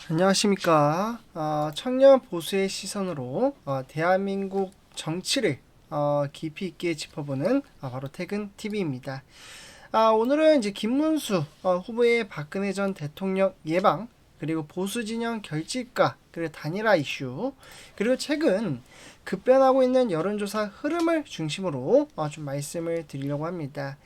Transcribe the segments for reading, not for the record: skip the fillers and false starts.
안녕하십니까. 청년 보수의 시선으로 대한민국 정치를 깊이 있게 짚어보는 바로 퇴근TV입니다. 오늘은 이제 김문수 후보의 박근혜 전 대통령 예방, 그리고 보수 진영 결집과 그리고 단일화 이슈, 그리고 최근 급변하고 있는 여론조사 흐름을 중심으로 좀 말씀을 드리려고 합니다.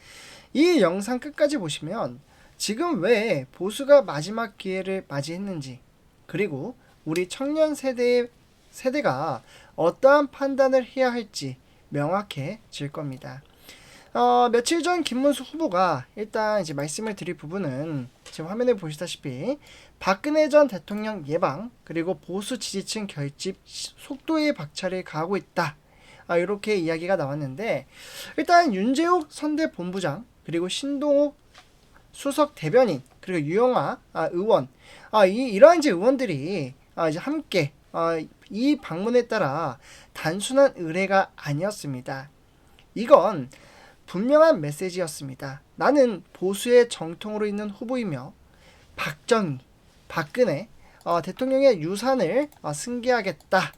이 영상 끝까지 보시면 지금 왜 보수가 마지막 기회를 맞이했는지, 그리고 우리 청년 세대가 어떠한 판단을 해야 할지 명확해질 겁니다. 며칠 전 김문수 후보가 일단 이제 말씀을 드릴 부분은 지금 화면에 보시다시피 박근혜 전 대통령 예방, 그리고 보수 지지층 결집 속도의 박차를 가하고 있다. 이렇게 이야기가 나왔는데, 일단 윤재욱 선대 본부장, 그리고 신동욱 수석 대변인, 그리고 유영아 의원, 이러한 이제 의원들이 이제 함께 이 방문에 따라 단순한 의례가 아니었습니다. 이건 분명한 메시지였습니다. 나는 보수의 정통으로 있는 후보이며 박근혜 대통령의 유산을 승계하겠다.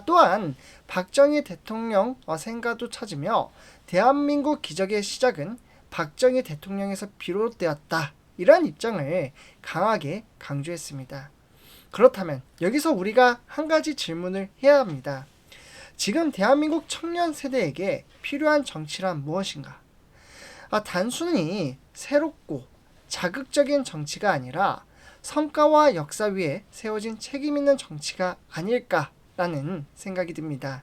또한 박정희 대통령 생가도 찾으며 대한민국 기적의 시작은 박정희 대통령에서 비롯되었다. 이러한 입장을 강하게 강조했습니다. 그렇다면 여기서 우리가 한 가지 질문을 해야 합니다. 지금 대한민국 청년 세대에게 필요한 정치란 무엇인가? 단순히 새롭고 자극적인 정치가 아니라 성과와 역사 위에 세워진 책임 있는 정치가 아닐까라는 생각이 듭니다.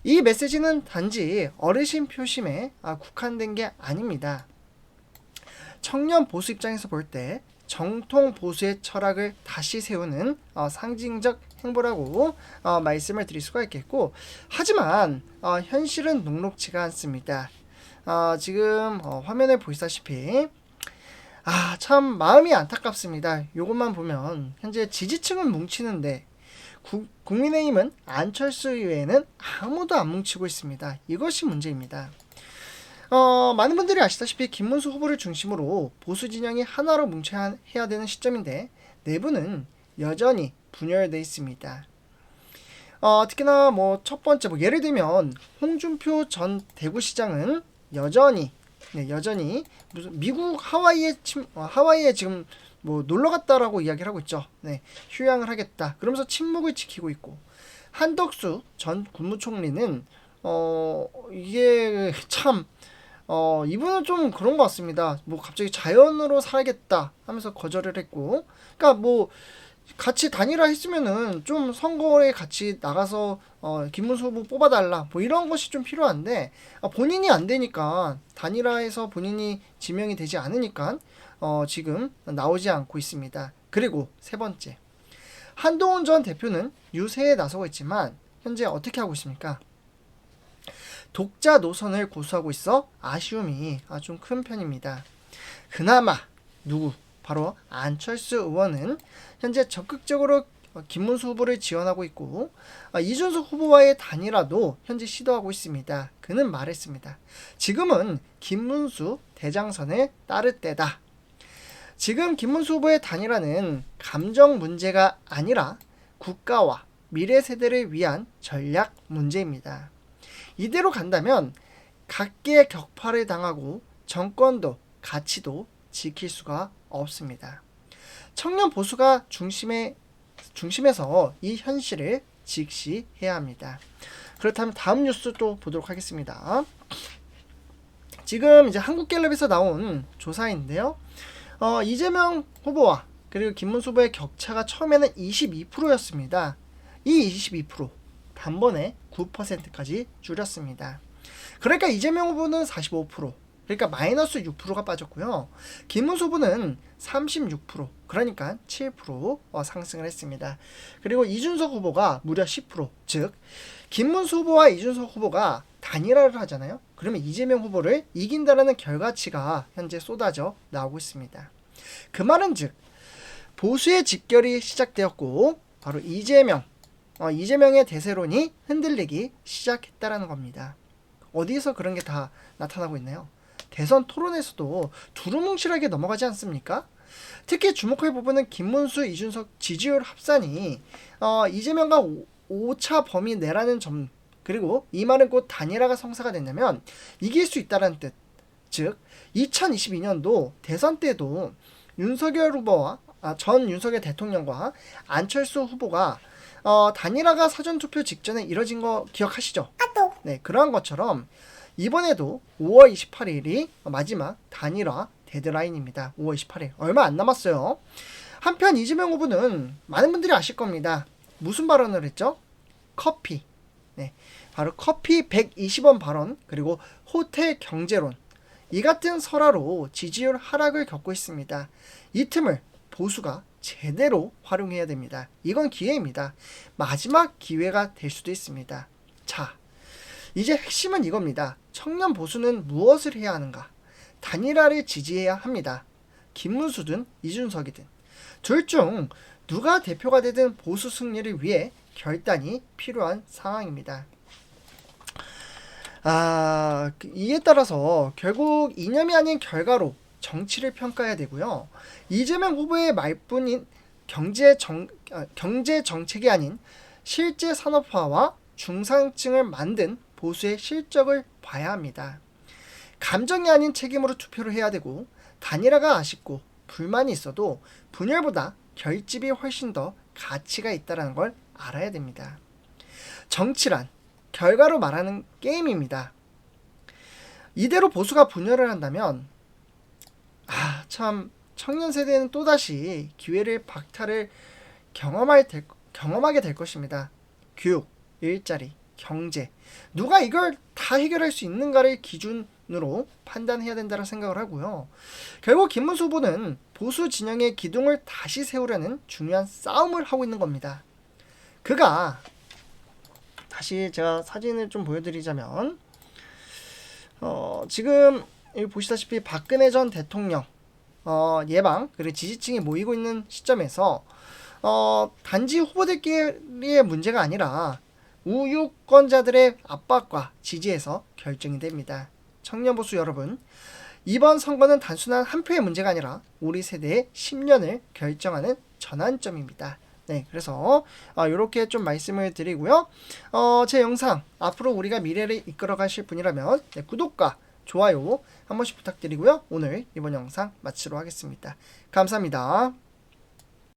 이 메시지는 단지 어르신 표심에 국한된 게 아닙니다. 청년 보수 입장에서 볼 때 정통 보수의 철학을 다시 세우는 상징적 행보라고 말씀을 드릴 수가 있겠고, 하지만 현실은 녹록지가 않습니다. 지금 화면에 보시다시피 참 마음이 안타깝습니다. 이것만 보면 현재 지지층은 뭉치는데 국민의힘은 안철수 이외에는 아무도 안 뭉치고 있습니다. 이것이 문제입니다. 많은 분들이 아시다시피 김문수 후보를 중심으로 보수 진영이 하나로 뭉쳐야 해야 되는 시점인데 내부는 여전히 분열되어 있습니다. 특히나 첫 번째 예를 들면 홍준표 전 대구시장은 여전히 무슨 미국 하와이에 지금 놀러 갔다라고 이야기를 하고 있죠. 휴양을 하겠다. 그러면서 침묵을 지키고 있고, 한덕수 전 국무총리는 이게 참 이분은 좀 그런 것 같습니다. 갑자기 자연으로 살겠다 하면서 거절을 했고, 그러니까 같이 단일화 했으면은 좀 선거에 같이 나가서 김문수 후보 뽑아달라 이런 것이 좀 필요한데, 본인이 안 되니까, 단일화해서 본인이 지명이 되지 않으니까 지금 나오지 않고 있습니다. 그리고 세 번째, 한동훈 전 대표는 유세에 나서고 있지만 현재 어떻게 하고 있습니까? 독자 노선을 고수하고 있어 아쉬움이 좀 큰 편입니다. 그나마 바로 안철수 의원은 현재 적극적으로 김문수 후보를 지원하고 있고, 이준석 후보와의 단일화도 현재 시도하고 있습니다. 그는 말했습니다. 지금은 김문수 대장선을 따를 때다. 지금 김문수 후보의 단일화는 감정 문제가 아니라 국가와 미래 세대를 위한 전략 문제입니다. 이대로 간다면 각계의 격파를 당하고 정권도 가치도 지킬 수가 없습니다. 청년 보수가 중심에서 이 현실을 직시해야 합니다. 그렇다면 다음 뉴스 또 보도록 하겠습니다. 지금 이제 한국갤럽에서 나온 조사인데요. 이재명 후보와 그리고 김문수 후보의 격차가 처음에는 22%였습니다. 이 22% 단번에 9%까지 줄였습니다. 그러니까 이재명 후보는 45%, 그러니까 마이너스 6%가 빠졌고요. 김문수 후보는 36%, 그러니까 7% 상승을 했습니다. 그리고 이준석 후보가 무려 10%, 즉 김문수 후보와 이준석 후보가 단일화를 하잖아요. 그러면 이재명 후보를 이긴다라는 결과치가 현재 쏟아져 나오고 있습니다. 그 말은 즉 보수의 집결이 시작되었고 바로 이재명의 대세론이 흔들리기 시작했다라는 겁니다. 어디에서 그런 게 다 나타나고 있나요? 대선 토론에서도 두루뭉실하게 넘어가지 않습니까? 특히 주목할 부분은 김문수, 이준석 지지율 합산이 이재명과 오차 범위 내라는 점, 그리고 이 말은 곧 단일화가 성사가 된다면 이길 수 있다는 뜻. 즉 2022년도 대선 때도 윤석열 후보와 전 윤석열 대통령과 안철수 후보가 단일화가 사전투표 직전에 이뤄진 거 기억하시죠? 네, 그러한 것처럼 이번에도 5월 28일이 마지막 단일화 데드라인입니다. 5월 28일. 얼마 안 남았어요. 한편 이재명 후보는 많은 분들이 아실 겁니다. 무슨 발언을 했죠? 커피. 네, 바로 커피 120원 발언, 그리고 호텔 경제론. 이 같은 설화로 지지율 하락을 겪고 있습니다. 이 틈을 보수가 제대로 활용해야 됩니다. 이건 기회입니다. 마지막 기회가 될 수도 있습니다. 자, 이제 핵심은 이겁니다. 청년 보수는 무엇을 해야 하는가? 단일화를 지지해야 합니다. 김문수든 이준석이든 둘 중 누가 대표가 되든 보수 승리를 위해 결단이 필요한 상황입니다. 이에 따라서 결국 이념이 아닌 결과로 정치를 평가해야 되고요. 이재명 후보의 말뿐인 경제 정책이 아닌 실제 산업화와 중산층을 만든 보수의 실적을 봐야 합니다. 감정이 아닌 책임으로 투표를 해야 되고, 단일화가 아쉽고 불만이 있어도 분열보다 결집이 훨씬 더 가치가 있다는 걸 알아야 됩니다. 정치란 결과로 말하는 게임입니다. 이대로 보수가 분열을 한다면 참 청년 세대는 또다시 기회를 박탈을 경험하게 될 것입니다. 교육, 일자리, 경제, 누가 이걸 다 해결할 수 있는가를 기준으로 판단해야 된다고 생각을 하고요. 결국 김문수 후보는 보수 진영의 기둥을 다시 세우려는 중요한 싸움을 하고 있는 겁니다. 그가 다시 제가 사진을 좀 보여드리자면 지금 여기 보시다시피 박근혜 전 대통령 예방 그리고 지지층이 모이고 있는 시점에서 단지 후보들끼리의 문제가 아니라 우유권자들의 압박과 지지에서 결정이 됩니다. 청년 보수 여러분, 이번 선거는 단순한 한 표의 문제가 아니라 우리 세대의 10년을 결정하는 전환점입니다. 네, 그래서 이렇게 좀 말씀을 드리고요. 제 영상 앞으로 우리가 미래를 이끌어 가실 분이라면 구독과 좋아요 한 번씩 부탁드리고요. 오늘 이번 영상 마치도록 하겠습니다. 감사합니다.